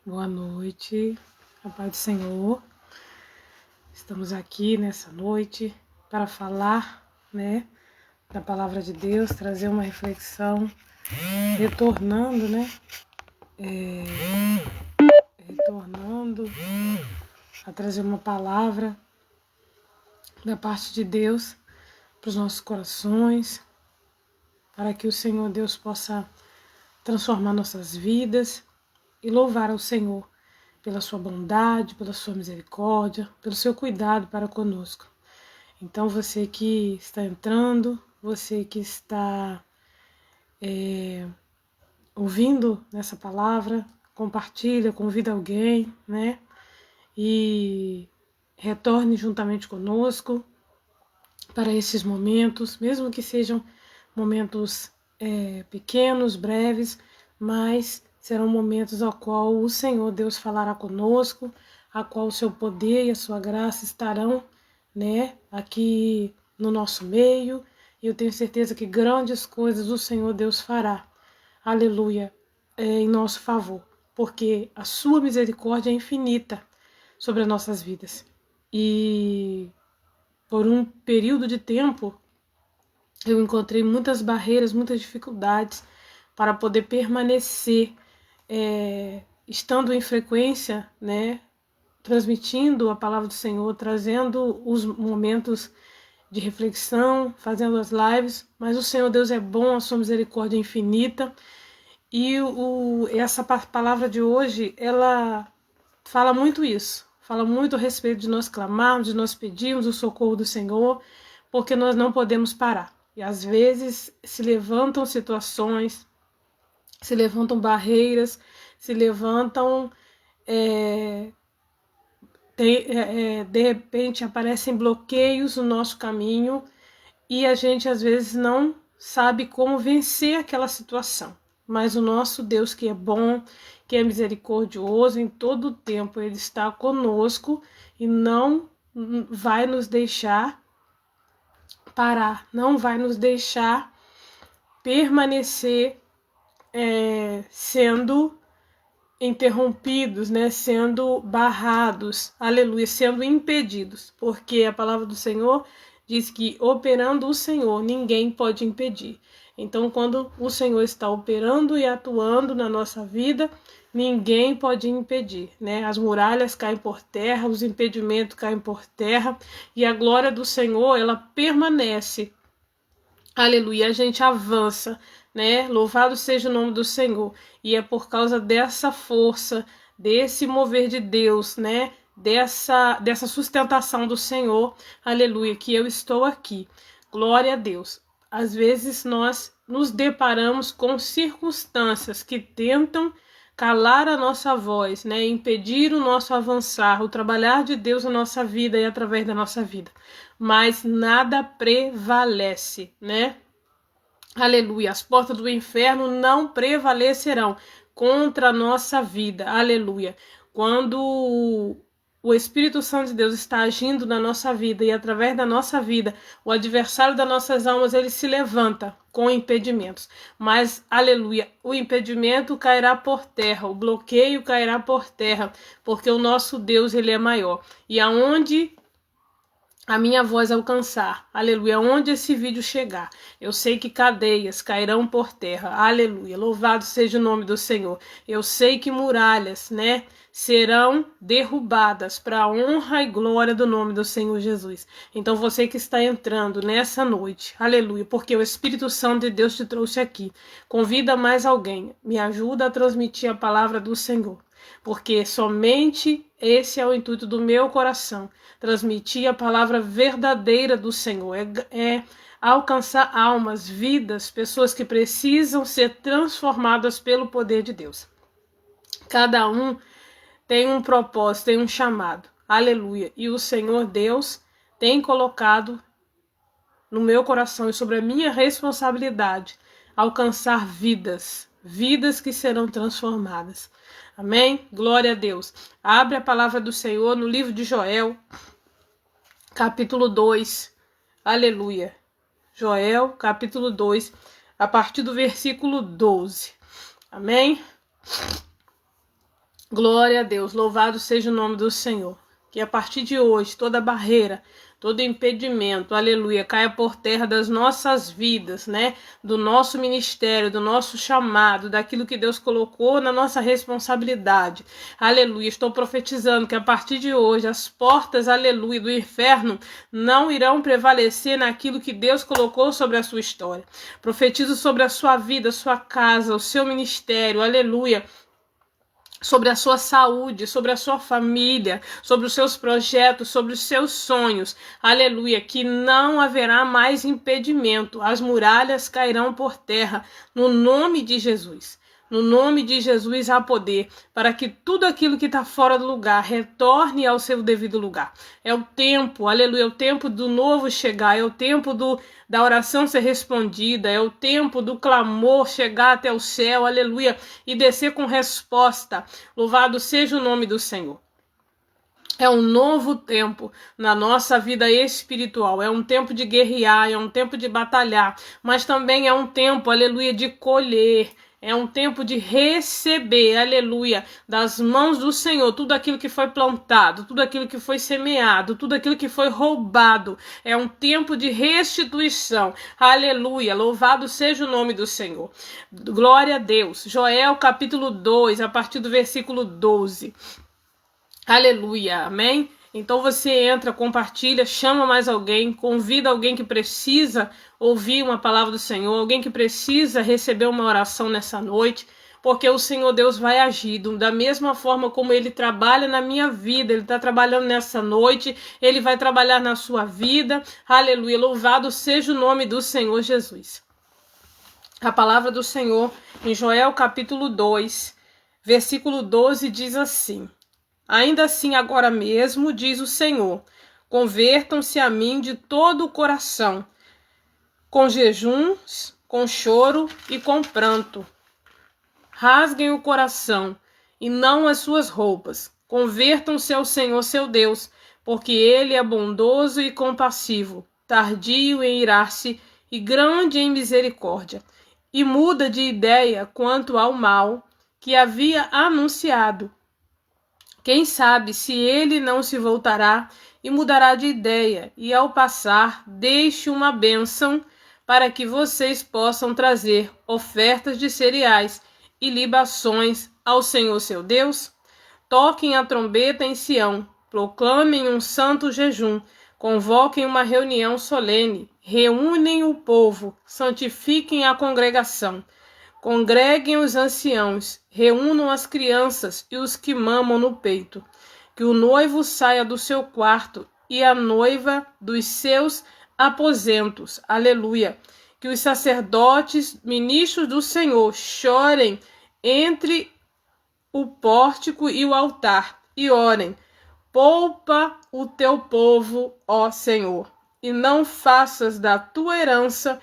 Boa noite, a paz do Senhor. Estamos aqui nessa noite para falar, da palavra de Deus, trazer uma reflexão, retornando a trazer uma palavra da parte de Deus para os nossos corações, para que o Senhor Deus possa transformar nossas vidas e louvar ao Senhor pela sua bondade, pela sua misericórdia, pelo seu cuidado para conosco. Então você que está entrando, você que está ouvindo nessa palavra, compartilha, convida alguém, e retorne juntamente conosco para esses momentos, mesmo que sejam momentos pequenos, breves, mas serão momentos ao qual o Senhor Deus falará conosco, a qual o seu poder e a sua graça estarão, aqui no nosso meio, e eu tenho certeza que grandes coisas o Senhor Deus fará, aleluia, em nosso favor, porque a sua misericórdia é infinita sobre as nossas vidas. E por um período de tempo eu encontrei muitas barreiras, muitas dificuldades para poder permanecer estando em frequência, transmitindo a palavra do Senhor, trazendo os momentos de reflexão, fazendo as lives, mas o Senhor Deus é bom, a sua misericórdia é infinita, e essa palavra de hoje, ela fala muito isso, fala muito a respeito de nós clamarmos, de nós pedirmos o socorro do Senhor, porque nós não podemos parar, e às vezes se levantam situações, se levantam barreiras, se levantam, de repente aparecem bloqueios no nosso caminho e a gente às vezes não sabe como vencer aquela situação. Mas o nosso Deus, que é bom, que é misericordioso, em todo o tempo Ele está conosco e não vai nos deixar parar, não vai nos deixar permanecer sendo interrompidos, sendo barrados, aleluia, sendo impedidos, porque a palavra do Senhor diz que operando o Senhor, ninguém pode impedir. Então, quando o Senhor está operando e atuando na nossa vida, ninguém pode impedir, As muralhas caem por terra, os impedimentos caem por terra, e a glória do Senhor, ela permanece. Aleluia, a gente avança, Louvado seja o nome do Senhor. E é por causa dessa força, desse mover de Deus, dessa sustentação do Senhor, aleluia, que eu estou aqui. Glória a Deus. Às vezes nós nos deparamos com circunstâncias que tentam calar a nossa voz, impedir o nosso avançar, o trabalhar de Deus na nossa vida e através da nossa vida. Mas nada prevalece, Aleluia, as portas do inferno não prevalecerão contra a nossa vida, aleluia. Quando o Espírito Santo de Deus está agindo na nossa vida e através da nossa vida, o adversário das nossas almas, ele se levanta com impedimentos. Mas, aleluia, o impedimento cairá por terra, o bloqueio cairá por terra, porque o nosso Deus, ele é maior. E aonde a minha voz alcançar, aleluia, onde esse vídeo chegar, eu sei que cadeias cairão por terra, aleluia, louvado seja o nome do Senhor. Eu sei que muralhas, serão derrubadas para a honra e glória do nome do Senhor Jesus. Então você que está entrando nessa noite, aleluia, porque o Espírito Santo de Deus te trouxe aqui, convida mais alguém, me ajuda a transmitir a palavra do Senhor, porque somente esse é o intuito do meu coração, transmitir a palavra verdadeira do Senhor, é alcançar almas, vidas, pessoas que precisam ser transformadas pelo poder de Deus. Cada um tem um propósito, tem um chamado, aleluia, e o Senhor Deus tem colocado no meu coração e sobre a minha responsabilidade alcançar vidas que serão transformadas. Amém? Glória a Deus. Abre a palavra do Senhor no livro de Joel, capítulo 2. Aleluia. Joel, capítulo 2, a partir do versículo 12. Amém? Glória a Deus, louvado seja o nome do Senhor. Que a partir de hoje, toda barreira, todo impedimento, aleluia, caia por terra das nossas vidas, né? Do nosso ministério, do nosso chamado, daquilo que Deus colocou na nossa responsabilidade. Aleluia, estou profetizando que a partir de hoje as portas, aleluia, do inferno não irão prevalecer naquilo que Deus colocou sobre a sua história. Profetizo sobre a sua vida, a sua casa, o seu ministério, aleluia, sobre a sua saúde, sobre a sua família, sobre os seus projetos, sobre os seus sonhos. Aleluia, que não haverá mais impedimento. As muralhas cairão por terra, no nome de Jesus. No nome de Jesus há poder para que tudo aquilo que está fora do lugar retorne ao seu devido lugar. É o tempo, aleluia, é o tempo do novo chegar, é o tempo da oração ser respondida, é o tempo do clamor chegar até o céu, aleluia, e descer com resposta. Louvado seja o nome do Senhor. É um novo tempo na nossa vida espiritual, é um tempo de guerrear, é um tempo de batalhar, mas também é um tempo, aleluia, de colher. É um tempo de receber, aleluia, das mãos do Senhor, tudo aquilo que foi plantado, tudo aquilo que foi semeado, tudo aquilo que foi roubado. É um tempo de restituição, aleluia, louvado seja o nome do Senhor. Glória a Deus. Joel capítulo 2, a partir do versículo 12. Aleluia, amém? Então você entra, compartilha, chama mais alguém, convida alguém que precisa ouvir uma palavra do Senhor, alguém que precisa receber uma oração nessa noite, porque o Senhor Deus vai agir da mesma forma como Ele trabalha na minha vida, Ele está trabalhando nessa noite, Ele vai trabalhar na sua vida, aleluia, louvado seja o nome do Senhor Jesus. A palavra do Senhor em Joel capítulo 2, versículo 12 diz assim: ainda assim agora mesmo, diz o Senhor, convertam-se a mim de todo o coração, com jejuns, com choro e com pranto. Rasguem o coração e não as suas roupas. Convertam-se ao Senhor seu Deus, porque Ele é bondoso e compassivo, tardio em irar-se e grande em misericórdia, e muda de ideia quanto ao mal que havia anunciado. Quem sabe se ele não se voltará e mudará de ideia, e ao passar, deixe uma bênção para que vocês possam trazer ofertas de cereais e libações ao Senhor seu Deus? Toquem a trombeta em Sião, proclamem um santo jejum, convoquem uma reunião solene, reúnem o povo, santifiquem a congregação. Congreguem os anciãos, reúnam as crianças e os que mamam no peito. Que o noivo saia do seu quarto e a noiva dos seus aposentos. Aleluia. Que os sacerdotes, ministros do Senhor, chorem entre o pórtico e o altar e orem. Poupa o teu povo, ó Senhor, e não faças da tua herança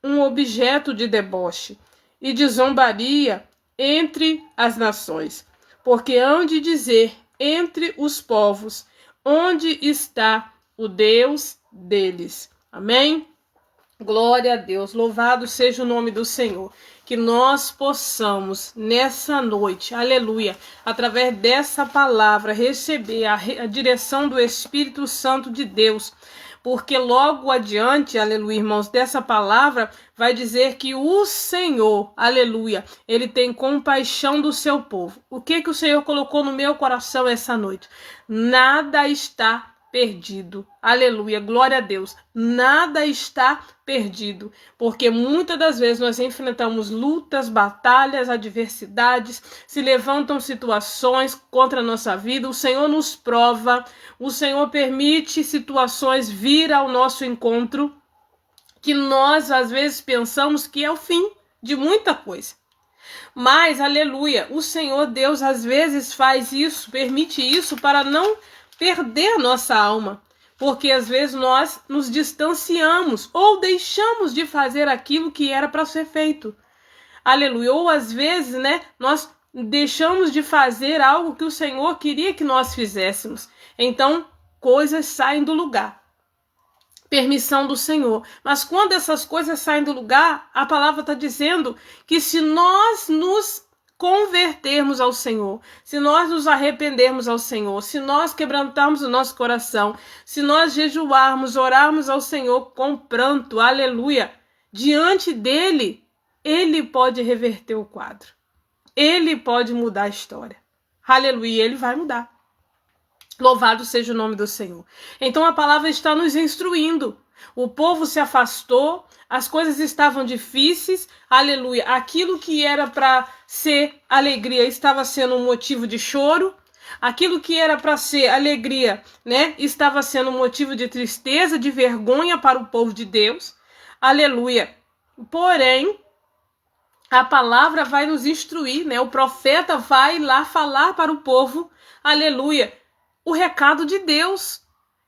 um objeto de deboche e de zombaria entre as nações, porque hão de dizer entre os povos, onde está o Deus deles. Amém? Glória a Deus, louvado seja o nome do Senhor. Que nós possamos nessa noite, aleluia, através dessa palavra, receber a direção do Espírito Santo de Deus, porque logo adiante, aleluia, irmãos, dessa palavra vai dizer que o Senhor, aleluia, Ele tem compaixão do seu povo. O que o Senhor colocou no meu coração essa noite? Nada está perdido. Aleluia, glória a Deus. Nada está perdido, porque muitas das vezes nós enfrentamos lutas, batalhas, adversidades, se levantam situações contra a nossa vida, o Senhor nos prova, o Senhor permite situações vir ao nosso encontro, que nós às vezes pensamos que é o fim de muita coisa. Mas, aleluia, o Senhor Deus às vezes faz isso, permite isso para não perder a nossa alma, porque às vezes nós nos distanciamos ou deixamos de fazer aquilo que era para ser feito. Aleluia. Ou às vezes, nós deixamos de fazer algo que o Senhor queria que nós fizéssemos. Então, coisas saem do lugar. Permissão do Senhor. Mas quando essas coisas saem do lugar, a palavra está dizendo que se nós nos convertermos ao Senhor, se nós nos arrependermos ao Senhor, se nós quebrantarmos o nosso coração, se nós jejuarmos, orarmos ao Senhor com pranto, aleluia, diante dele, ele pode reverter o quadro. Ele pode mudar a história. Aleluia, ele vai mudar. Louvado seja o nome do Senhor. Então a palavra está nos instruindo. O povo se afastou, as coisas estavam difíceis, aleluia. Aquilo que era para ser alegria estava sendo um motivo de choro. Aquilo que era para ser alegria, né, estava sendo um motivo de tristeza, de vergonha para o povo de Deus. Aleluia. Porém, a palavra vai nos instruir, né? O profeta vai lá falar para o povo, aleluia, o recado de Deus.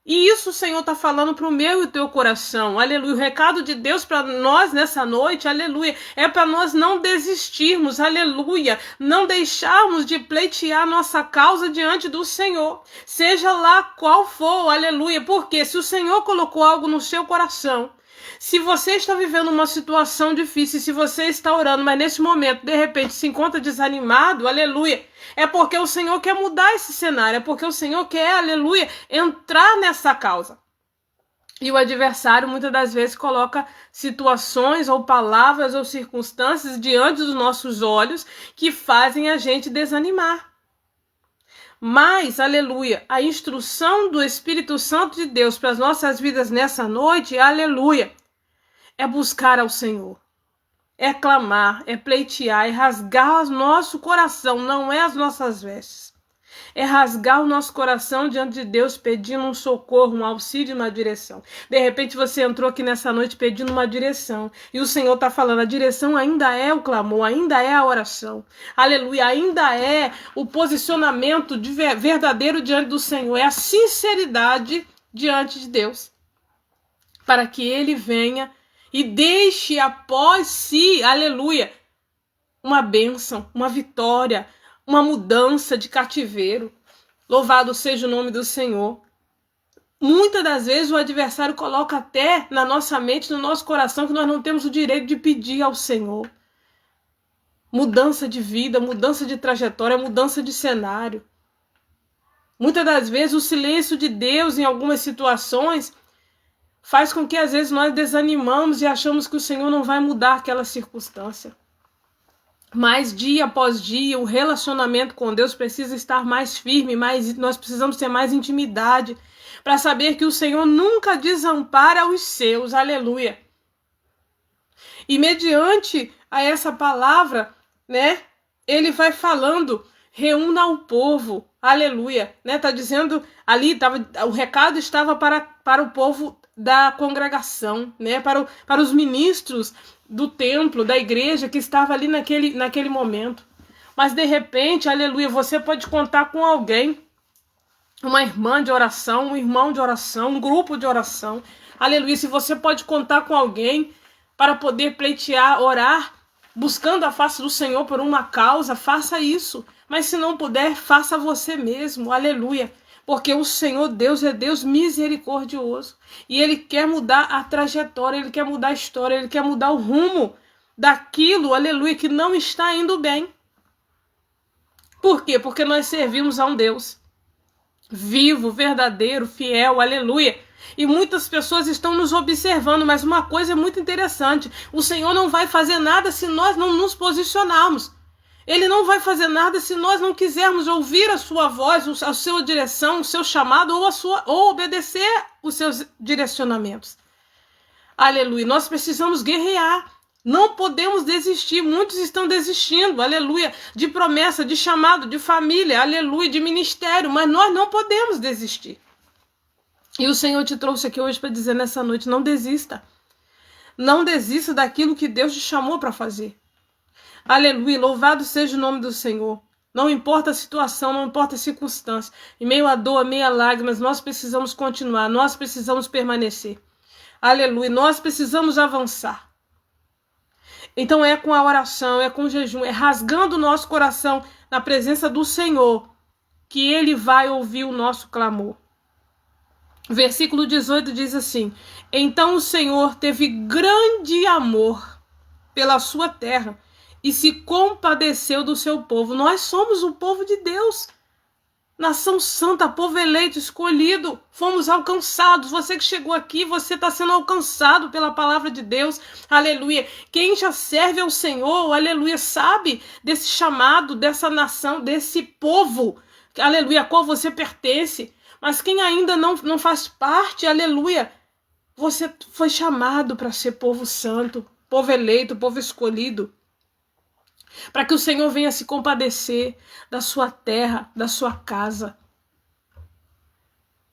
E isso o Senhor está falando para o meu e o teu coração, aleluia. O recado de Deus para nós nessa noite, aleluia, é para nós não desistirmos, aleluia, não deixarmos de pleitear nossa causa diante do Senhor, seja lá qual for, aleluia, porque se o Senhor colocou algo no seu coração, se você está vivendo uma situação difícil, se você está orando, mas nesse momento, de repente, se encontra desanimado, aleluia, é porque o Senhor quer mudar esse cenário, é porque o Senhor quer, aleluia, entrar nessa causa. E o adversário, muitas das vezes, coloca situações ou palavras ou circunstâncias diante dos nossos olhos que fazem a gente desanimar. Mas, aleluia, a instrução do Espírito Santo de Deus para as nossas vidas nessa noite, aleluia, é buscar ao Senhor, é clamar, é pleitear, é rasgar o nosso coração, não é as nossas vestes. É rasgar o nosso coração diante de Deus pedindo um socorro, um auxílio, uma direção. De repente você entrou aqui nessa noite pedindo uma direção. E o Senhor está falando, a direção ainda é o clamor, ainda é a oração. Aleluia, ainda é o posicionamento verdadeiro diante do Senhor. É a sinceridade diante de Deus. Para que Ele venha e deixe após si, aleluia, uma bênção, uma vitória, uma mudança de cativeiro. Louvado seja o nome do Senhor. Muitas das vezes o adversário coloca até na nossa mente, no nosso coração, que nós não temos o direito de pedir ao Senhor. Mudança de vida, mudança de trajetória, mudança de cenário. Muitas das vezes o silêncio de Deus em algumas situações faz com que às vezes nós desanimamos e achamos que o Senhor não vai mudar aquela circunstância. Mas dia após dia, o relacionamento com Deus precisa estar mais firme, nós precisamos ter mais intimidade para saber que o Senhor nunca desampara os seus, aleluia. E mediante a essa palavra, né, ele vai falando, reúna o povo, aleluia, né, tá dizendo ali, o recado estava para o povo da congregação, né, para os ministros do templo, da igreja que estava ali naquele momento. Mas de repente, aleluia, você pode contar com alguém, uma irmã de oração, um irmão de oração, um grupo de oração, aleluia, se você pode contar com alguém para poder pleitear, orar, buscando a face do Senhor por uma causa, faça isso. Mas se não puder, faça você mesmo, aleluia. Porque o Senhor Deus é Deus misericordioso. E Ele quer mudar a trajetória, Ele quer mudar a história, Ele quer mudar o rumo daquilo, aleluia, que não está indo bem. Por quê? Porque nós servimos a um Deus vivo, verdadeiro, fiel, aleluia. E muitas pessoas estão nos observando, mas uma coisa é muito interessante. O Senhor não vai fazer nada se nós não nos posicionarmos. Ele não vai fazer nada se nós não quisermos ouvir a sua voz, a sua direção, o seu chamado ou obedecer os seus direcionamentos. Aleluia. Nós precisamos guerrear. Não podemos desistir. Muitos estão desistindo, aleluia, de promessa, de chamado, de família, aleluia, de ministério, mas nós não podemos desistir. E o Senhor te trouxe aqui hoje para dizer nessa noite, não desista. Não desista daquilo que Deus te chamou para fazer. Aleluia, louvado seja o nome do Senhor. Não importa a situação, não importa a circunstância. Em meio à dor, em meio a lágrimas, nós precisamos continuar, nós precisamos permanecer. Aleluia, nós precisamos avançar. Então é com a oração, é com o jejum, é rasgando o nosso coração na presença do Senhor que Ele vai ouvir o nosso clamor. Versículo 18 diz assim: então o Senhor teve grande amor pela sua terra, e se compadeceu do seu povo. Nós somos o povo de Deus. Nação santa, povo eleito, escolhido, fomos alcançados. Você que chegou aqui, você está sendo alcançado pela palavra de Deus, aleluia. Quem já serve ao Senhor, aleluia, sabe desse chamado, dessa nação, desse povo, aleluia, a qual você pertence. Mas quem ainda não faz parte, aleluia, você foi chamado para ser povo santo, povo eleito, povo escolhido, para que o Senhor venha se compadecer da sua terra, da sua casa.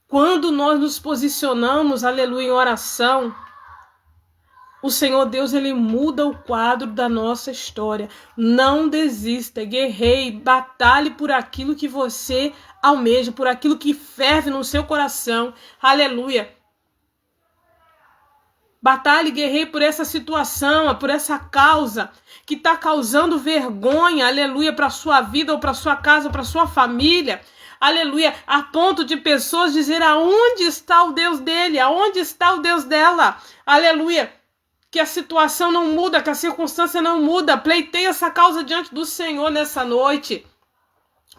Quando nós nos posicionamos, aleluia, em oração, o Senhor Deus, ele muda o quadro da nossa história. Não desista, guerreie, batalhe por aquilo que você almeja, por aquilo que ferve no seu coração, aleluia. Batalhe, guerreie por essa situação, por essa causa que está causando vergonha, aleluia, para a sua vida, ou para a sua casa, ou para a sua família, aleluia, a ponto de pessoas dizer aonde está o Deus dele, aonde está o Deus dela, aleluia, que a situação não muda, que a circunstância não muda. Pleiteie essa causa diante do Senhor nessa noite.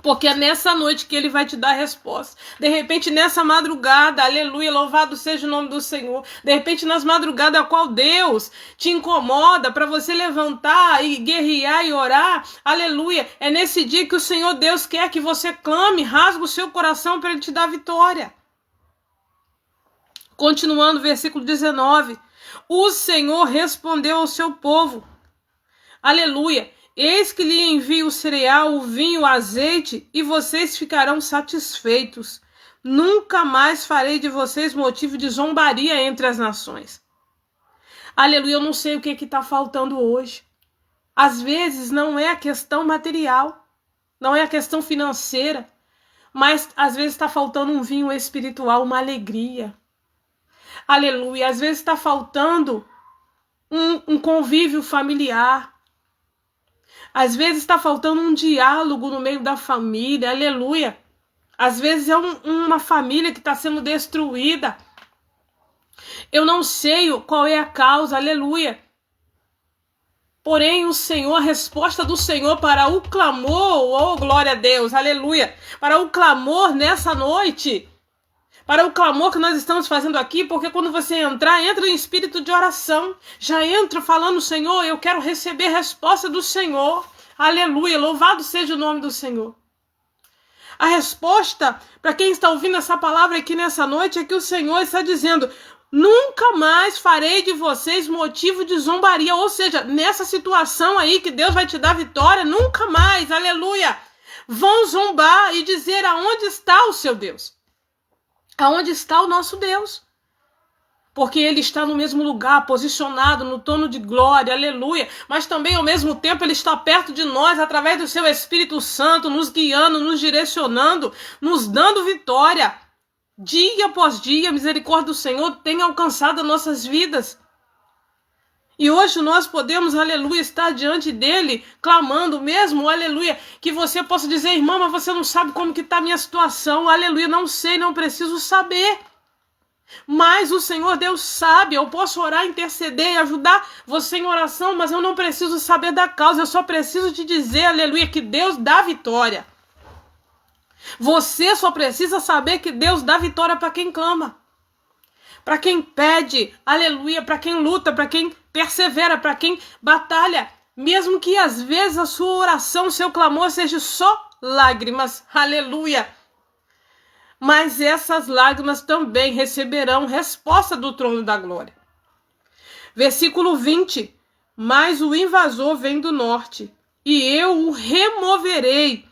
Porque é nessa noite que ele vai te dar a resposta. De repente, nessa madrugada, aleluia, louvado seja o nome do Senhor. De repente, nas madrugadas a qual Deus te incomoda para você levantar e guerrear e orar, aleluia, é nesse dia que o Senhor Deus quer que você clame, rasgue o seu coração para ele te dar vitória. Continuando, versículo 19. O Senhor respondeu ao seu povo, aleluia, eis que lhe envio o cereal, o vinho, o azeite, e vocês ficarão satisfeitos. Nunca mais farei de vocês motivo de zombaria entre as nações. Aleluia, eu não sei o que está faltando hoje. Às vezes não é a questão material, não é a questão financeira, mas às vezes está faltando um vinho espiritual, uma alegria. Aleluia, às vezes está faltando um convívio familiar. Às vezes está faltando um diálogo no meio da família, aleluia. Às vezes é uma família que está sendo destruída. Eu não sei qual é a causa, aleluia. Porém, o Senhor, a resposta do Senhor para o clamor, oh glória a Deus, aleluia. Para o clamor nessa noite, para o clamor que nós estamos fazendo aqui, porque quando você entra em espírito de oração, já entra falando, Senhor, eu quero receber a resposta do Senhor, aleluia, louvado seja o nome do Senhor. A resposta, para quem está ouvindo essa palavra aqui nessa noite, é que o Senhor está dizendo, nunca mais farei de vocês motivo de zombaria, ou seja, nessa situação aí que Deus vai te dar vitória, nunca mais, aleluia, vão zombar e dizer aonde está o seu Deus. Aonde está o nosso Deus? Porque ele está no mesmo lugar, posicionado no trono de glória, aleluia. Mas também ao mesmo tempo ele está perto de nós, através do seu Espírito Santo, nos guiando, nos direcionando, nos dando vitória. Dia após dia, a misericórdia do Senhor tem alcançado nossas vidas. E hoje nós podemos, aleluia, estar diante dele, clamando mesmo, aleluia, que você possa dizer, irmã, mas você não sabe como que está a minha situação, aleluia, não sei, não preciso saber. Mas o Senhor Deus sabe, eu posso orar, interceder e ajudar você em oração, mas eu não preciso saber da causa, eu só preciso te dizer, aleluia, que Deus dá vitória. Você só precisa saber que Deus dá vitória para quem clama. Para quem pede, aleluia, para quem luta, para quem persevera, para quem batalha, mesmo que às vezes a sua oração, seu clamor seja só lágrimas, aleluia. Mas essas lágrimas também receberão resposta do trono da glória. Versículo 20, mas o invasor vem do norte, e eu o removerei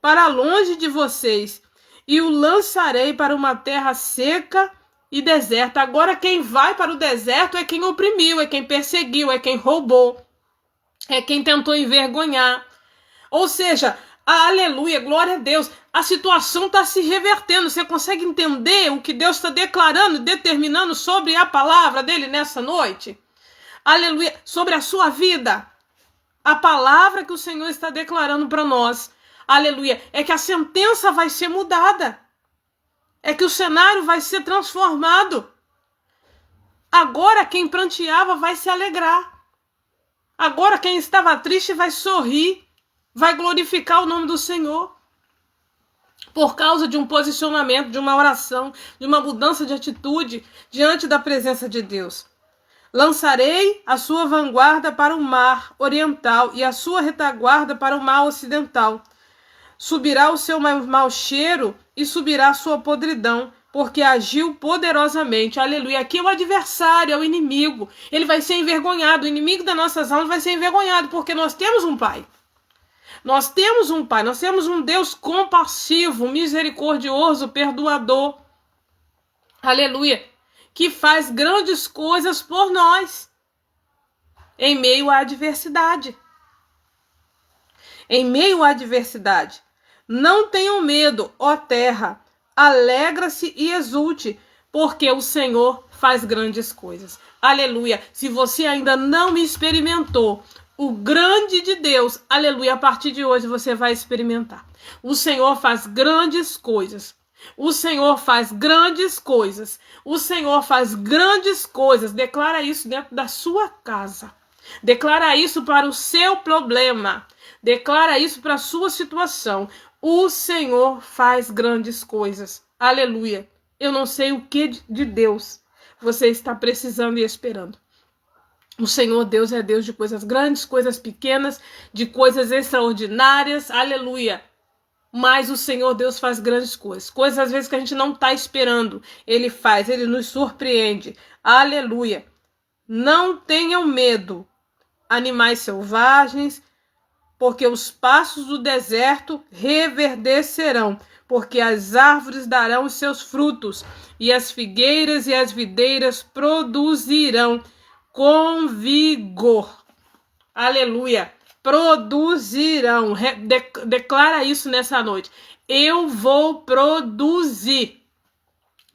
para longe de vocês, e o lançarei para uma terra seca e deserta. Agora quem vai para o deserto é quem oprimiu, é quem perseguiu, é quem roubou, é quem tentou envergonhar. Ou seja, aleluia, glória a Deus, a situação está se revertendo. Você consegue entender o que Deus está declarando, determinando sobre a palavra dele nessa noite? Aleluia, sobre a sua vida. A palavra que o Senhor está declarando para nós, aleluia, é que a sentença vai ser mudada. É que o cenário vai ser transformado. Agora quem pranteava vai se alegrar. Agora quem estava triste vai sorrir, vai glorificar o nome do Senhor. Por causa de um posicionamento, de uma oração, de uma mudança de atitude diante da presença de Deus. Lançarei a sua vanguarda para o mar oriental e a sua retaguarda para o mar ocidental. Subirá o seu mau cheiro e subirá a sua podridão, porque agiu poderosamente. Aleluia. Aqui é o adversário, é o inimigo. Ele vai ser envergonhado. O inimigo das nossas almas vai ser envergonhado, porque nós temos um Pai. Nós temos um Pai, nós temos um Deus compassivo, misericordioso, perdoador. Aleluia. Que faz grandes coisas por nós em meio à adversidade. Em meio à adversidade. Não tenham medo, ó terra, alegra-se e exulte, porque o Senhor faz grandes coisas. Aleluia. Se você ainda não experimentou o grande de Deus, aleluia, a partir de hoje você vai experimentar. O Senhor faz grandes coisas. O Senhor faz grandes coisas. O Senhor faz grandes coisas. Declara isso dentro da sua casa. Declara isso para o seu problema. Declara isso para a sua situação. O Senhor faz grandes coisas. Aleluia. Eu não sei o que de Deus você está precisando e esperando. O Senhor Deus é Deus de coisas grandes, coisas pequenas, de coisas extraordinárias. Aleluia. Mas o Senhor Deus faz grandes coisas. Coisas às vezes que a gente não está esperando. Ele faz, ele nos surpreende. Aleluia. Não tenham medo, animais selvagens, porque os pastos do deserto reverdecerão, porque as árvores darão os seus frutos, e as figueiras e as videiras produzirão com vigor. Aleluia. Produzirão. Declara isso nessa noite. Eu vou produzir.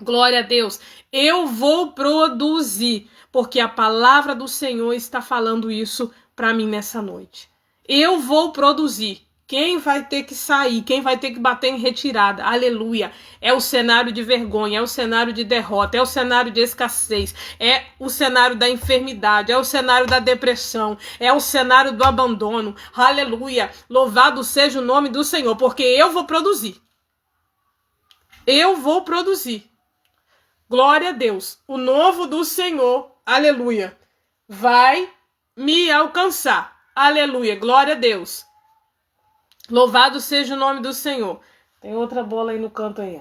Glória a Deus. Eu vou produzir. Porque a palavra do Senhor está falando isso para mim nessa noite. Eu vou produzir. Quem vai ter que sair? Quem vai ter que bater em retirada? Aleluia. É o cenário de vergonha, é o cenário de derrota, é o cenário de escassez, é o cenário da enfermidade, é o cenário da depressão, é o cenário do abandono. Aleluia. Louvado seja o nome do Senhor, porque eu vou produzir. Eu vou produzir. Glória a Deus. O novo do Senhor, aleluia, vai me alcançar. Aleluia. Glória a Deus. Louvado seja o nome do Senhor. Tem outra bola aí no canto aí.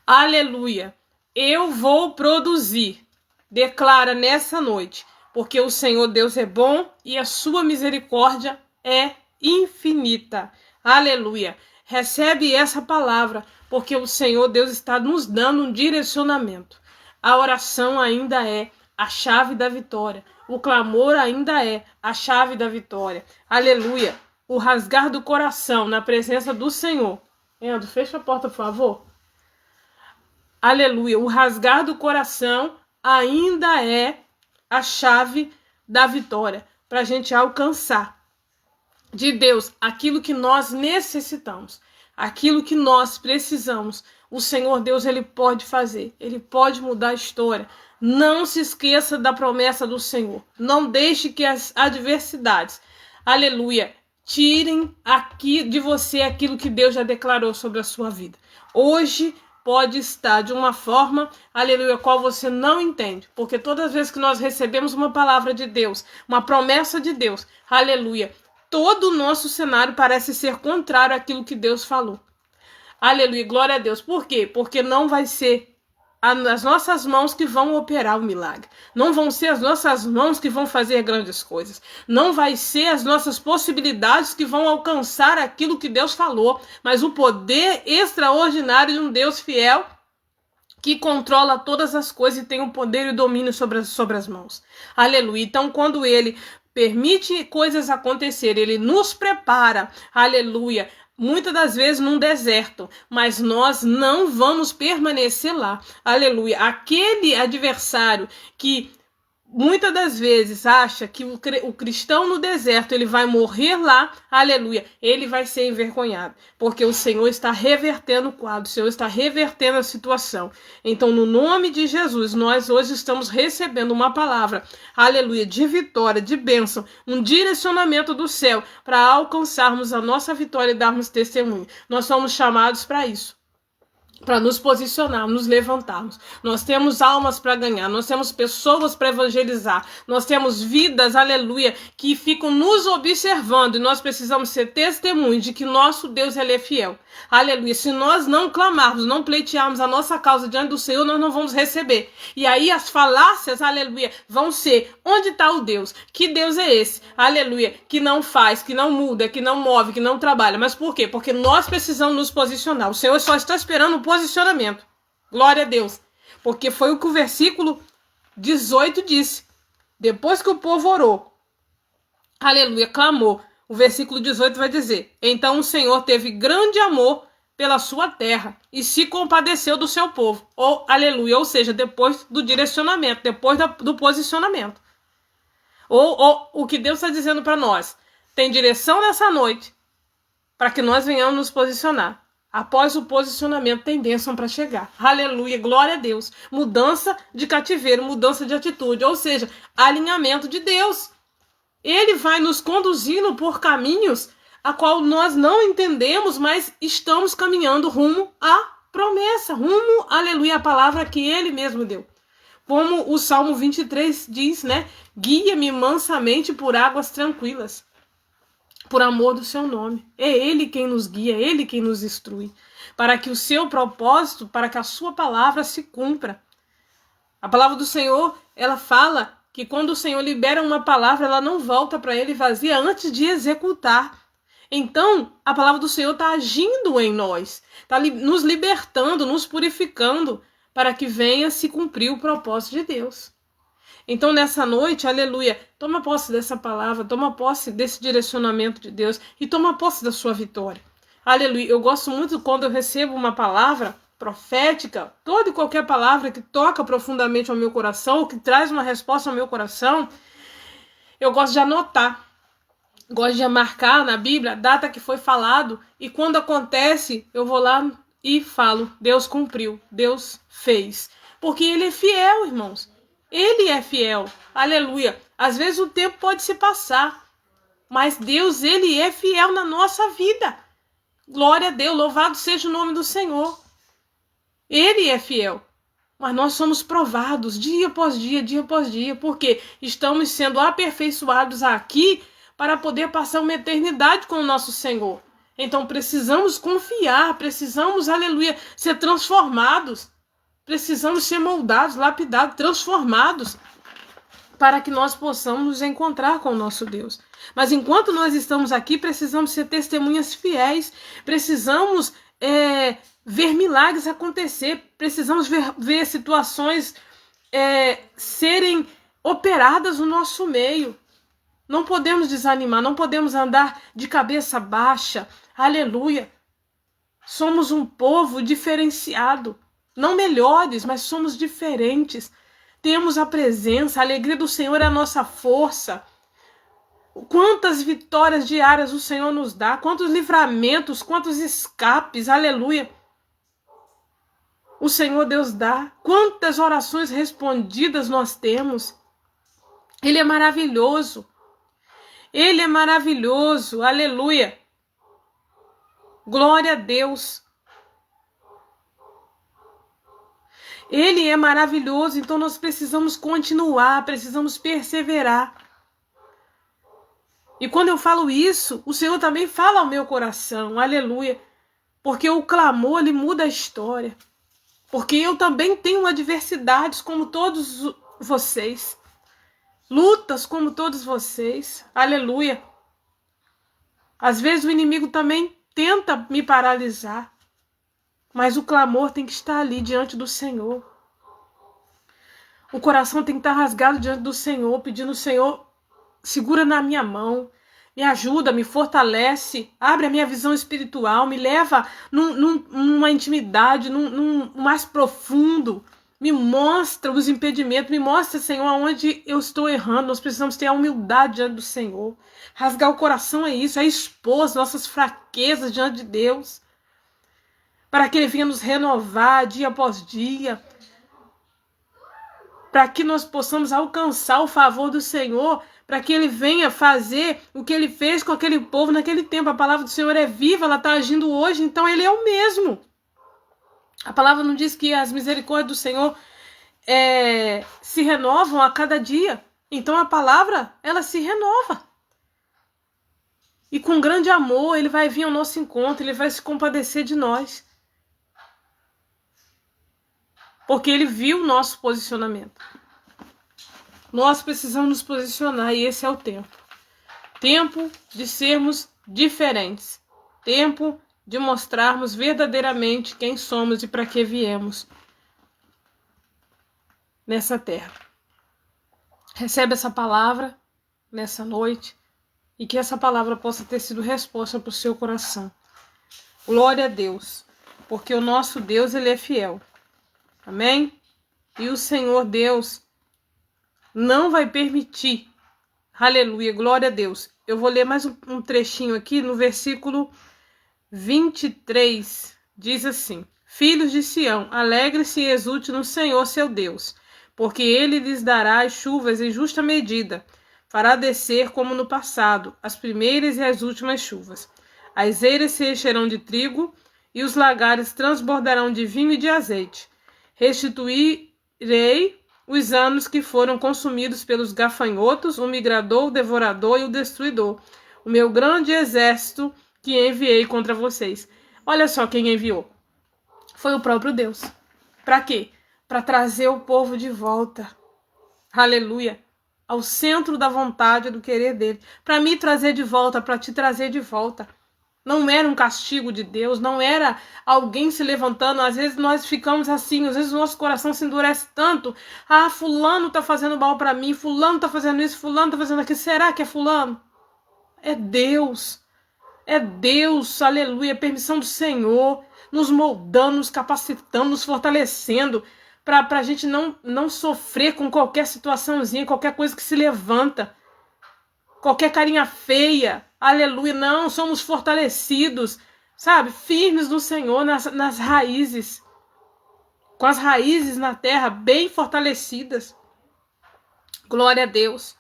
Aleluia. Eu vou produzir. Declara nessa noite. Porque o Senhor Deus é bom e a sua misericórdia é infinita. Aleluia. Recebe essa palavra. Porque o Senhor Deus está nos dando um direcionamento. A oração ainda é a chave da vitória. O clamor ainda é a chave da vitória. Aleluia. O rasgar do coração na presença do Senhor. Endo, fecha a porta, por favor. Aleluia. O rasgar do coração ainda é a chave da vitória para a gente alcançar de Deus aquilo que nós necessitamos, aquilo que nós precisamos. O Senhor Deus, ele pode fazer, ele pode mudar a história. Não se esqueça da promessa do Senhor. Não deixe que as adversidades, aleluia, tirem aqui de você aquilo que Deus já declarou sobre a sua vida. Hoje pode estar de uma forma, aleluia, qual você não entende. Porque todas as vezes que nós recebemos uma palavra de Deus, uma promessa de Deus, aleluia, todo o nosso cenário parece ser contrário àquilo que Deus falou. Aleluia, glória a Deus. Por quê? Porque não vai ser as nossas mãos que vão operar o milagre. Não vão ser as nossas mãos que vão fazer grandes coisas. Não vai ser as nossas possibilidades que vão alcançar aquilo que Deus falou, mas o poder extraordinário de um Deus fiel que controla todas as coisas e tem o poder e o domínio sobre as mãos. Aleluia. Então, quando ele permite coisas acontecerem, ele nos prepara, aleluia, muitas das vezes num deserto, mas nós não vamos permanecer lá. Aleluia. Aquele adversário que muitas das vezes acha que o cristão no deserto ele vai morrer lá, aleluia, ele vai ser envergonhado, porque o Senhor está revertendo o quadro, o Senhor está revertendo a situação. Então, no nome de Jesus, nós hoje estamos recebendo uma palavra, aleluia, de vitória, de bênção, um direcionamento do céu para alcançarmos a nossa vitória e darmos testemunho. Nós somos chamados para isso, para nos posicionarmos, nos levantarmos. Nós temos almas para ganhar, nós temos pessoas para evangelizar, nós temos vidas, aleluia, que ficam nos observando, e nós precisamos ser testemunhos de que nosso Deus ele é fiel. Aleluia. Se nós não clamarmos, não pleitearmos a nossa causa diante do Senhor, nós não vamos receber. E aí as falácias, aleluia, vão ser: onde está o Deus? Que Deus é esse? Aleluia. Que não faz, que não muda, que não move, que não trabalha. Mas por quê? Porque nós precisamos nos posicionar. O Senhor só está esperando um posicionamento. Glória a Deus. Porque foi o que o versículo 18 disse. Depois que o povo orou, aleluia, clamou, o versículo 18 vai dizer: então o Senhor teve grande amor pela sua terra e se compadeceu do seu povo. Ou, aleluia, ou seja, depois do direcionamento, depois do posicionamento. Ou o que Deus está dizendo para nós: tem direção nessa noite para que nós venhamos nos posicionar. Após o posicionamento tem bênção para chegar. Aleluia, glória a Deus. Mudança de cativeiro, mudança de atitude, ou seja, alinhamento de Deus. Ele vai nos conduzindo por caminhos a qual nós não entendemos, mas estamos caminhando rumo à promessa, rumo, aleluia, a palavra que ele mesmo deu. Como o Salmo 23 diz, né? Guia-me mansamente por águas tranquilas, por amor do seu nome. É ele quem nos guia, é ele quem nos instrui, para que o seu propósito, para que a sua palavra se cumpra. A palavra do Senhor, ela fala que quando o Senhor libera uma palavra, ela não volta para ele vazia antes de executar. Então, a palavra do Senhor está agindo em nós, está nos libertando, nos purificando, para que venha se cumprir o propósito de Deus. Então, nessa noite, aleluia, toma posse dessa palavra, toma posse desse direcionamento de Deus e toma posse da sua vitória. Aleluia, eu gosto muito quando eu recebo uma palavra profética, toda e qualquer palavra que toca profundamente ao meu coração, ou que traz uma resposta ao meu coração, eu gosto de anotar, gosto de marcar na Bíblia a data que foi falado, e quando acontece, eu vou lá e falo: Deus cumpriu, Deus fez, porque ele é fiel, irmãos, ele é fiel, aleluia. Às vezes o tempo pode se passar, mas Deus, ele é fiel na nossa vida. Glória a Deus, louvado seja o nome do Senhor. Ele é fiel, mas nós somos provados dia após dia, porque estamos sendo aperfeiçoados aqui para poder passar uma eternidade com o nosso Senhor. Então precisamos confiar, precisamos, aleluia, ser transformados, precisamos ser moldados, lapidados, transformados, para que nós possamos nos encontrar com o nosso Deus. Mas enquanto nós estamos aqui, precisamos ser testemunhas fiéis, precisamos ver milagres acontecer, precisamos ver situações serem operadas no nosso meio. Não podemos desanimar, não podemos andar de cabeça baixa. Aleluia! Somos um povo diferenciado, não melhores, mas somos diferentes. Temos a presença, a alegria do Senhor é a nossa força. Quantas vitórias diárias o Senhor nos dá, quantos livramentos, quantos escapes, aleluia, o Senhor Deus dá, quantas orações respondidas nós temos. Ele é maravilhoso, aleluia, glória a Deus. Ele é maravilhoso, então nós precisamos continuar, precisamos perseverar. E quando eu falo isso, o Senhor também fala ao meu coração, aleluia, porque o clamor, ele muda a história. Porque eu também tenho adversidades como todos vocês, lutas como todos vocês, aleluia. Às vezes o inimigo também tenta me paralisar, mas o clamor tem que estar ali diante do Senhor. O coração tem que estar rasgado diante do Senhor, pedindo: Senhor, segura na minha mão, me ajuda, me fortalece, abre a minha visão espiritual, me leva numa intimidade, num mais profundo, Me mostra os impedimentos, me mostra, Senhor, aonde eu estou errando. Nós precisamos ter a humildade diante do Senhor. Rasgar o coração é isso, é expor as nossas fraquezas diante de Deus, para que Ele venha nos renovar dia após dia, para que nós possamos alcançar o favor do Senhor, para que Ele venha fazer o que Ele fez com aquele povo naquele tempo. A palavra do Senhor é viva, ela está agindo hoje, então Ele é o mesmo. A palavra não diz que as misericórdias do Senhor se renovam a cada dia. Então a palavra, ela se renova. E com grande amor, Ele vai vir ao nosso encontro, Ele vai se compadecer de nós. Porque Ele viu o nosso posicionamento. Nós precisamos nos posicionar e esse é o tempo. Tempo de sermos diferentes. Tempo de mostrarmos verdadeiramente quem somos e para que viemos nessa terra. Recebe essa palavra nessa noite e que essa palavra possa ter sido resposta para o seu coração. Glória a Deus, porque o nosso Deus, Ele é fiel. Amém? E o Senhor Deus não vai permitir. Aleluia, glória a Deus. Eu vou ler mais um trechinho aqui no versículo 23, diz assim: Filhos de Sião, alegre-se e exulte no Senhor seu Deus, porque Ele lhes dará as chuvas em justa medida, fará descer como no passado, as primeiras e as últimas chuvas. As eiras se encherão de trigo, e os lagares transbordarão de vinho e de azeite. Restituirei os anos que foram consumidos pelos gafanhotos, o migrador, o devorador e o destruidor, o meu grande exército que enviei contra vocês. Olha só quem enviou. Foi o próprio Deus. Para quê? Para trazer o povo de volta. Aleluia. Ao centro da vontade e do querer dele. Para me trazer de volta, para te trazer de volta. Não era um castigo de Deus, não era alguém se levantando. Às vezes nós ficamos assim, às vezes o nosso coração se endurece tanto. Ah, fulano tá fazendo mal para mim, fulano tá fazendo isso, fulano tá fazendo aquilo. Será que é fulano? É Deus. É Deus, aleluia, permissão do Senhor, nos moldando, nos capacitando, nos fortalecendo, para a gente não sofrer com qualquer situaçãozinha, qualquer coisa que se levanta, qualquer carinha feia, aleluia, não, somos fortalecidos, sabe, firmes no Senhor, nas raízes, com as raízes na terra bem fortalecidas, glória a Deus.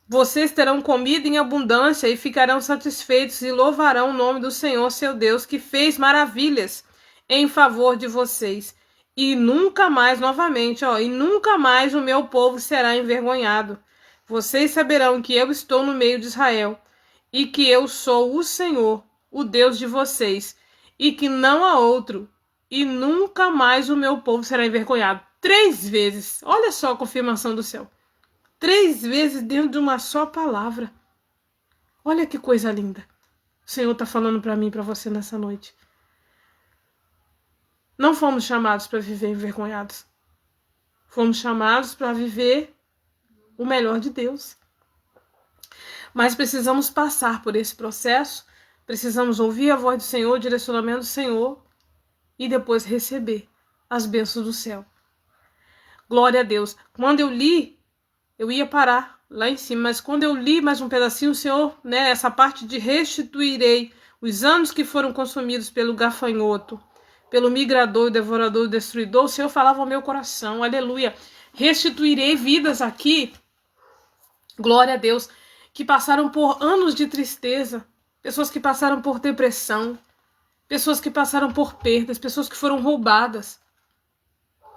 Vocês terão comida em abundância e ficarão satisfeitos e louvarão o nome do Senhor, seu Deus, que fez maravilhas em favor de vocês. E nunca mais, novamente, e nunca mais o meu povo será envergonhado. Vocês saberão que eu estou no meio de Israel e que eu sou o Senhor, o Deus de vocês, e que não há outro. E nunca mais o meu povo será envergonhado. 3 vezes. Olha só a confirmação do céu. 3 vezes dentro de uma só palavra. Olha que coisa linda. O Senhor está falando para mim e para você nessa noite. Não fomos chamados para viver envergonhados. Fomos chamados para viver o melhor de Deus. Mas precisamos passar por esse processo. Precisamos ouvir a voz do Senhor, o direcionamento do Senhor. E depois receber as bênçãos do céu. Glória a Deus. Quando eu li, eu ia parar lá em cima, mas quando eu li mais um pedacinho, o Senhor, essa parte de restituirei os anos que foram consumidos pelo gafanhoto, pelo migrador, devorador, destruidor, o Senhor falava ao meu coração, aleluia. Restituirei vidas aqui, glória a Deus, que passaram por anos de tristeza, pessoas que passaram por depressão, pessoas que passaram por perdas, pessoas que foram roubadas.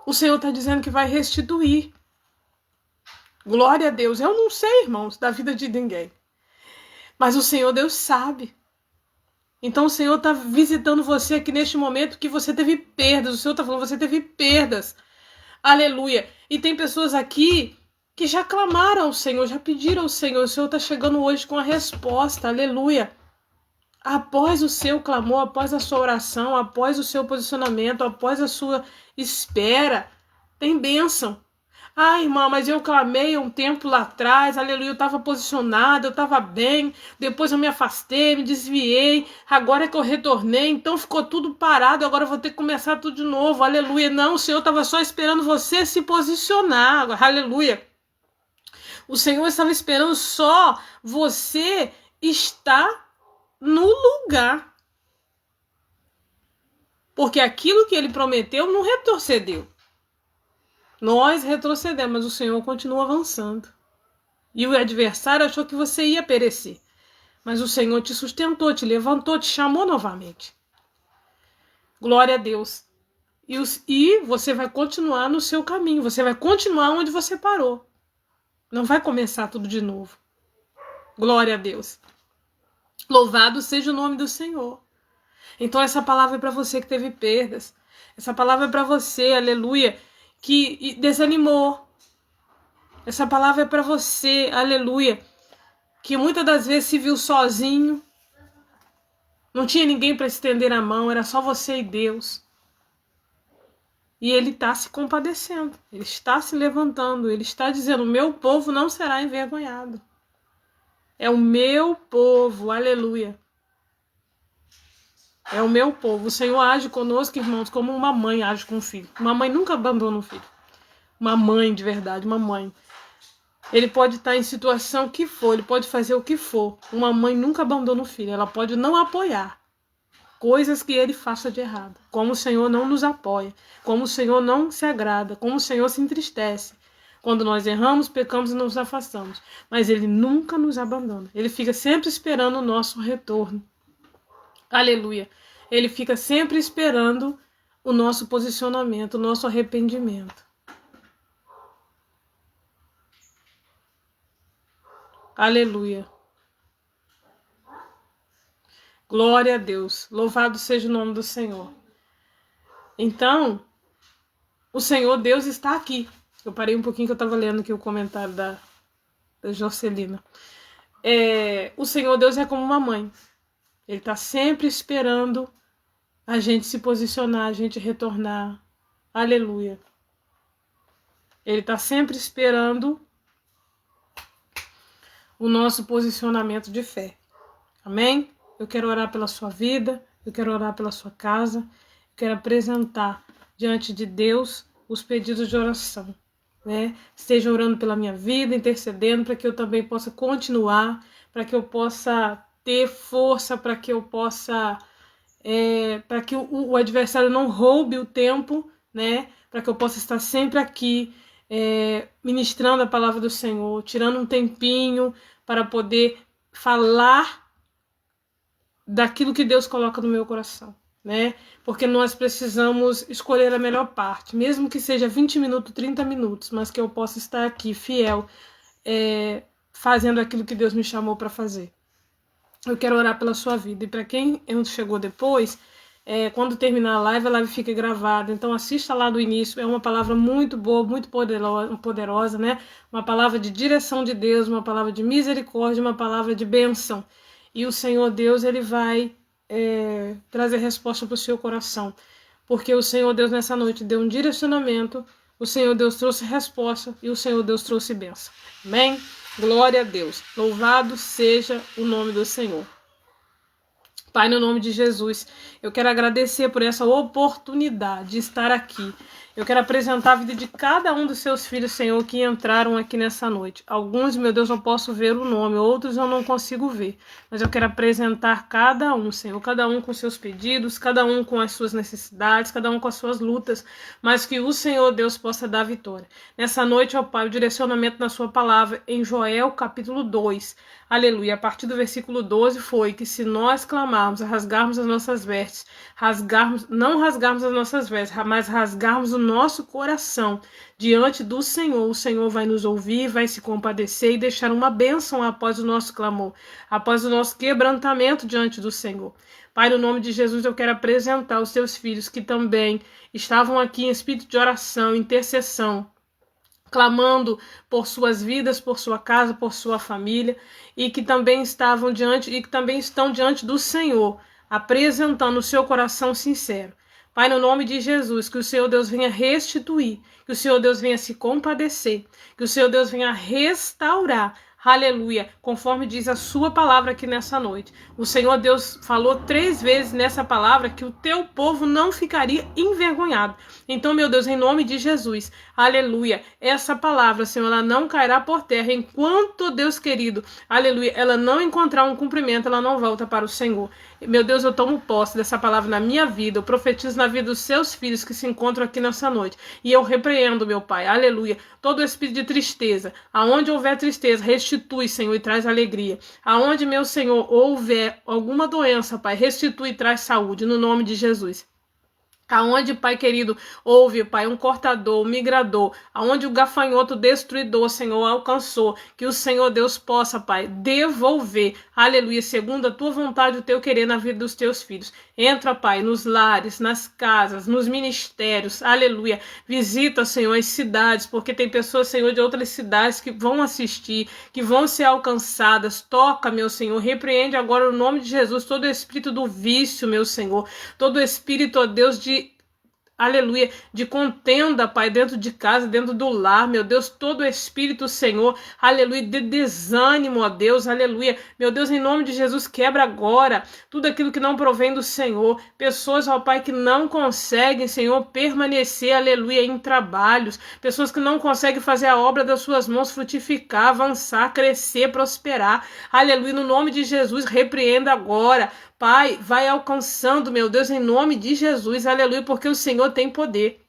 O Senhor está dizendo que vai restituir. Glória a Deus. Eu não sei, irmãos, da vida de ninguém. Mas o Senhor Deus sabe. Então o Senhor está visitando você aqui neste momento que você teve perdas. O Senhor está falando, você teve perdas. Aleluia. E tem pessoas aqui que já clamaram ao Senhor, já pediram ao Senhor. O Senhor está chegando hoje com a resposta. Aleluia. Após o seu clamor, após a sua oração, após o seu posicionamento, após a sua espera, tem bênção. Ah, irmã, mas eu clamei um tempo lá atrás, aleluia, eu estava posicionada, eu estava bem, depois eu me afastei, me desviei, agora é que eu retornei, então ficou tudo parado, agora eu vou ter que começar tudo de novo, aleluia. Não, o Senhor estava só esperando você se posicionar, aleluia. O Senhor estava esperando só você estar no lugar. Porque aquilo que ele prometeu não retrocedeu. Nós retrocedemos, mas o Senhor continua avançando. E o adversário achou que você ia perecer. Mas o Senhor te sustentou, te levantou, te chamou novamente. Glória a Deus. E você vai continuar no seu caminho. Você vai continuar onde você parou. Não vai começar tudo de novo. Glória a Deus. Louvado seja o nome do Senhor. Então essa palavra é para você que teve perdas. Essa palavra é para você, aleluia, que desanimou. Essa palavra é para você, aleluia, que muitas das vezes se viu sozinho. Não tinha ninguém para estender a mão, era só você e Deus. E ele está se compadecendo, ele está se levantando, ele está dizendo, o meu povo não será envergonhado. É o meu povo, aleluia. É o meu povo. O Senhor age conosco, irmãos, como uma mãe age com o filho. Uma mãe nunca abandona um filho. Uma mãe de verdade, uma mãe. Ele pode estar em situação que for, ele pode fazer o que for. Uma mãe nunca abandona o filho. Ela pode não apoiar coisas que ele faça de errado. Como o Senhor não nos apoia. Como o Senhor não se agrada. Como o Senhor se entristece. Quando nós erramos, pecamos e nos afastamos. Mas ele nunca nos abandona. Ele fica sempre esperando o nosso retorno. Aleluia. Ele fica sempre esperando o nosso posicionamento, o nosso arrependimento. Aleluia. Glória a Deus. Louvado seja o nome do Senhor. Então, o Senhor Deus está aqui. Eu parei um pouquinho que eu estava lendo aqui o comentário da Jocelina. O Senhor Deus é como uma mãe. Ele está sempre esperando a gente se posicionar, a gente retornar. Aleluia. Ele está sempre esperando o nosso posicionamento de fé. Amém? Eu quero orar pela sua vida, eu quero orar pela sua casa, eu quero apresentar diante de Deus os pedidos de oração. Né? Esteja orando pela minha vida, intercedendo para que eu também possa continuar, para que eu possa ter força, para que eu possa... para que o adversário não roube o tempo, né? Para que eu possa estar sempre aqui ministrando a palavra do Senhor, tirando um tempinho para poder falar daquilo que Deus coloca no meu coração, né? Porque nós precisamos escolher a melhor parte, mesmo que seja 20 minutos, 30 minutos, mas que eu possa estar aqui fiel, fazendo aquilo que Deus me chamou para fazer. Eu quero orar pela sua vida. E para quem chegou depois, quando terminar a live fica gravada. Então assista lá do início. É uma palavra muito boa, muito poderosa, né? Uma palavra de direção de Deus, uma palavra de misericórdia, uma palavra de bênção. E o Senhor Deus, ele vai trazer resposta para o seu coração. Porque o Senhor Deus nessa noite deu um direcionamento, o Senhor Deus trouxe resposta e o Senhor Deus trouxe bênção. Amém? Glória a Deus. Louvado seja o nome do Senhor. Pai, no nome de Jesus, eu quero agradecer por essa oportunidade de estar aqui. Eu quero apresentar a vida de cada um dos seus filhos, Senhor, que entraram aqui nessa noite. Alguns, meu Deus, eu posso ver o nome, outros eu não consigo ver. Mas eu quero apresentar cada um, Senhor, cada um com seus pedidos, cada um com as suas necessidades, cada um com as suas lutas, mas que o Senhor Deus possa dar vitória. Nessa noite, ó Pai, o direcionamento na sua palavra em Joel, capítulo 2. Aleluia. A partir do versículo 12 foi que se nós clamarmos, rasgarmos as nossas vestes, não rasgarmos as nossas vestes, mas rasgarmos o nosso coração diante do Senhor, o Senhor vai nos ouvir, vai se compadecer e deixar uma bênção após o nosso clamor, após o nosso quebrantamento diante do Senhor. Pai, no nome de Jesus, eu quero apresentar os teus filhos que também estavam aqui em espírito de oração, intercessão, clamando por suas vidas, por sua casa, por sua família, e que também estão diante do Senhor, apresentando o seu coração sincero. Pai, no nome de Jesus, que o Senhor Deus venha restituir, que o Senhor Deus venha se compadecer, que o Senhor Deus venha restaurar, aleluia, conforme diz a sua palavra aqui nessa noite. O Senhor Deus falou 3 vezes nessa palavra que o teu povo não ficaria envergonhado. Então, meu Deus, em nome de Jesus, aleluia, essa palavra, Senhor, ela não cairá por terra enquanto, Deus querido, aleluia, ela não encontrar um cumprimento, ela não volta para o Senhor. Meu Deus, eu tomo posse dessa palavra na minha vida, eu profetizo na vida dos seus filhos que se encontram aqui nessa noite, e eu repreendo, meu Pai, aleluia, todo espírito de tristeza, aonde houver tristeza, restitui, Senhor, e traz alegria, aonde, meu Senhor, houver alguma doença, Pai, restitui e traz saúde, no nome de Jesus. Aonde, Pai querido, houve, Pai, um cortador, um migrador, aonde o gafanhoto destruidor, Senhor, alcançou, que o Senhor Deus possa, Pai, devolver, aleluia, segundo a tua vontade, o teu querer na vida dos teus filhos. Entra, Pai, nos lares, nas casas, nos ministérios, aleluia. Visita, Senhor, as cidades, porque tem pessoas, Senhor, de outras cidades que vão assistir, que vão ser alcançadas. Toca, meu Senhor, repreende agora no nome de Jesus todo o espírito do vício, meu Senhor, todo o espírito, ó Deus, aleluia, de contenda, Pai, dentro de casa, dentro do lar, meu Deus, todo o espírito, Senhor, aleluia, de desânimo, ó Deus, aleluia, meu Deus, em nome de Jesus, quebra agora tudo aquilo que não provém do Senhor, pessoas, ó Pai, que não conseguem, Senhor, permanecer, aleluia, em trabalhos, pessoas que não conseguem fazer a obra das suas mãos frutificar, avançar, crescer, prosperar, aleluia, no nome de Jesus, repreenda agora, Pai, vai alcançando, meu Deus, em nome de Jesus, aleluia, porque o Senhor tem poder.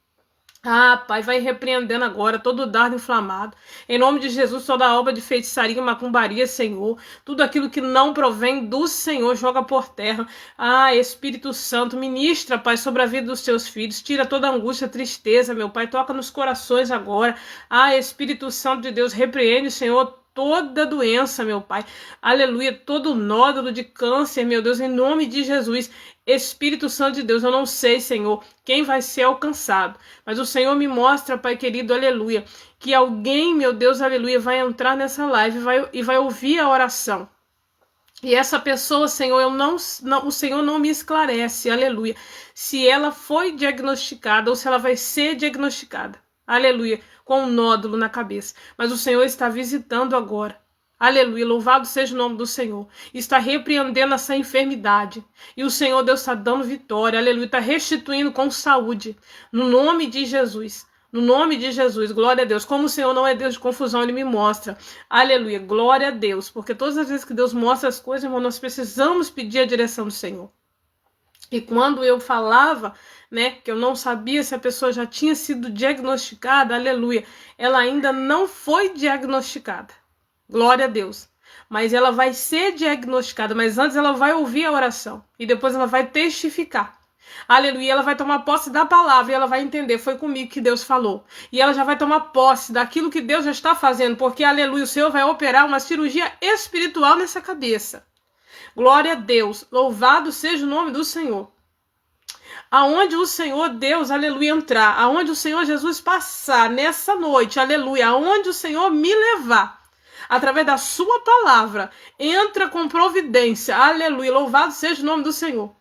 Ah, Pai, vai repreendendo agora todo dardo inflamado. Em nome de Jesus, toda obra de feitiçaria, macumbaria, Senhor. Tudo aquilo que não provém do Senhor, joga por terra. Ah, Espírito Santo, ministra, Pai, sobre a vida dos teus filhos. Tira toda angústia, tristeza, meu Pai. Toca nos corações agora. Ah, Espírito Santo de Deus, repreende, Senhor, toda doença, meu Pai, aleluia, todo nódulo de câncer, meu Deus, em nome de Jesus, Espírito Santo de Deus, eu não sei, Senhor, quem vai ser alcançado, mas o Senhor me mostra, Pai querido, aleluia, que alguém, meu Deus, aleluia, vai entrar nessa live e vai ouvir a oração. E essa pessoa, Senhor, o Senhor não me esclarece, aleluia, se ela foi diagnosticada ou se ela vai ser diagnosticada. Aleluia, com um nódulo na cabeça. Mas o Senhor está visitando agora. Aleluia, louvado seja o nome do Senhor. Está repreendendo essa enfermidade. E o Senhor Deus está dando vitória. Aleluia, está restituindo com saúde. No nome de Jesus. No nome de Jesus, glória a Deus. Como o Senhor não é Deus de confusão, Ele me mostra. Aleluia, glória a Deus. Porque todas as vezes que Deus mostra as coisas, irmão, nós precisamos pedir a direção do Senhor. E quando eu falava, né, que eu não sabia se a pessoa já tinha sido diagnosticada, aleluia, ela ainda não foi diagnosticada, glória a Deus, mas ela vai ser diagnosticada, mas antes ela vai ouvir a oração, e depois ela vai testificar, aleluia, ela vai tomar posse da palavra, e ela vai entender, foi comigo que Deus falou, e ela já vai tomar posse daquilo que Deus já está fazendo, porque, aleluia, o Senhor vai operar uma cirurgia espiritual nessa cabeça. Glória a Deus, louvado seja o nome do Senhor. Aonde o Senhor Deus, aleluia, entrar, aonde o Senhor Jesus passar nessa noite, aleluia, aonde o Senhor me levar, através da sua palavra, entra com providência, aleluia, louvado seja o nome do Senhor.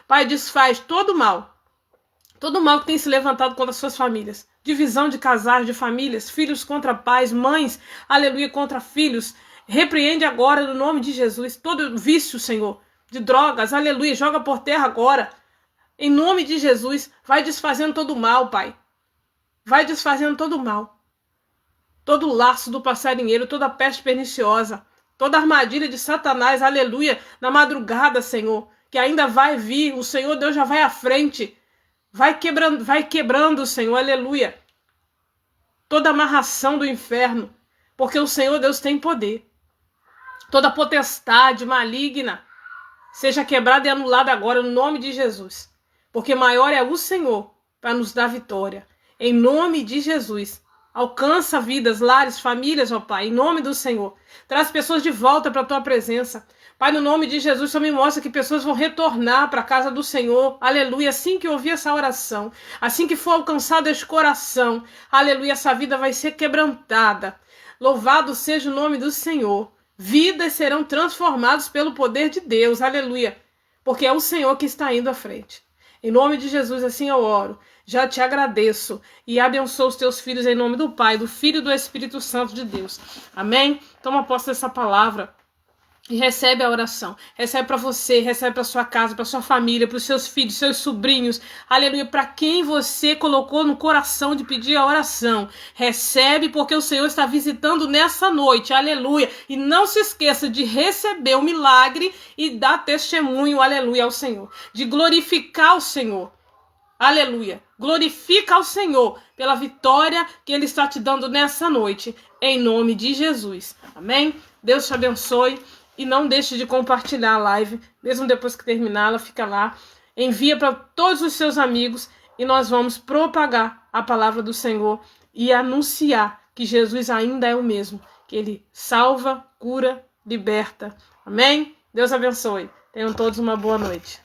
Pai, desfaz todo mal que tem se levantado contra as suas famílias, divisão de casais, de famílias, filhos contra pais, mães, aleluia, contra filhos. Repreende agora no nome de Jesus todo vício, Senhor, de drogas, aleluia, joga por terra agora. Em nome de Jesus, vai desfazendo todo o mal, Pai. Vai desfazendo todo o mal. Todo o laço do passarinheiro, toda a peste perniciosa, toda a armadilha de Satanás, aleluia, na madrugada, Senhor, que ainda vai vir, o Senhor Deus já vai à frente. Vai quebrando, Senhor, aleluia. Toda amarração do inferno, porque o Senhor Deus tem poder. Toda potestade maligna seja quebrada e anulada agora no nome de Jesus. Porque maior é o Senhor para nos dar vitória. Em nome de Jesus. Alcança vidas, lares, famílias, ó Pai. Em nome do Senhor. Traz pessoas de volta para a tua presença. Pai, no nome de Jesus, só me mostra que pessoas vão retornar para a casa do Senhor. Aleluia. Assim que ouvir essa oração. Assim que for alcançado este coração. Aleluia. Essa vida vai ser quebrantada. Louvado seja o nome do Senhor. Vidas serão transformadas pelo poder de Deus, aleluia, porque é o Senhor que está indo à frente. Em nome de Jesus, assim eu oro. Já te agradeço e abençoo os teus filhos em nome do Pai, do Filho e do Espírito Santo de Deus. Amém? Toma posse dessa palavra e recebe a oração. Recebe para você, recebe para sua casa, para sua família, para os seus filhos, seus sobrinhos. Aleluia. Para quem você colocou no coração de pedir a oração. Recebe, porque o Senhor está visitando nessa noite. Aleluia. E não se esqueça de receber o milagre e dar testemunho, aleluia, ao Senhor. De glorificar o Senhor. Aleluia. Glorifica ao Senhor pela vitória que Ele está te dando nessa noite. Em nome de Jesus. Amém? Deus te abençoe. E não deixe de compartilhar a live, mesmo depois que terminá-la, fica lá. Envia para todos os seus amigos e nós vamos propagar a palavra do Senhor e anunciar que Jesus ainda é o mesmo, que Ele salva, cura, liberta. Amém? Deus abençoe. Tenham todos uma boa noite.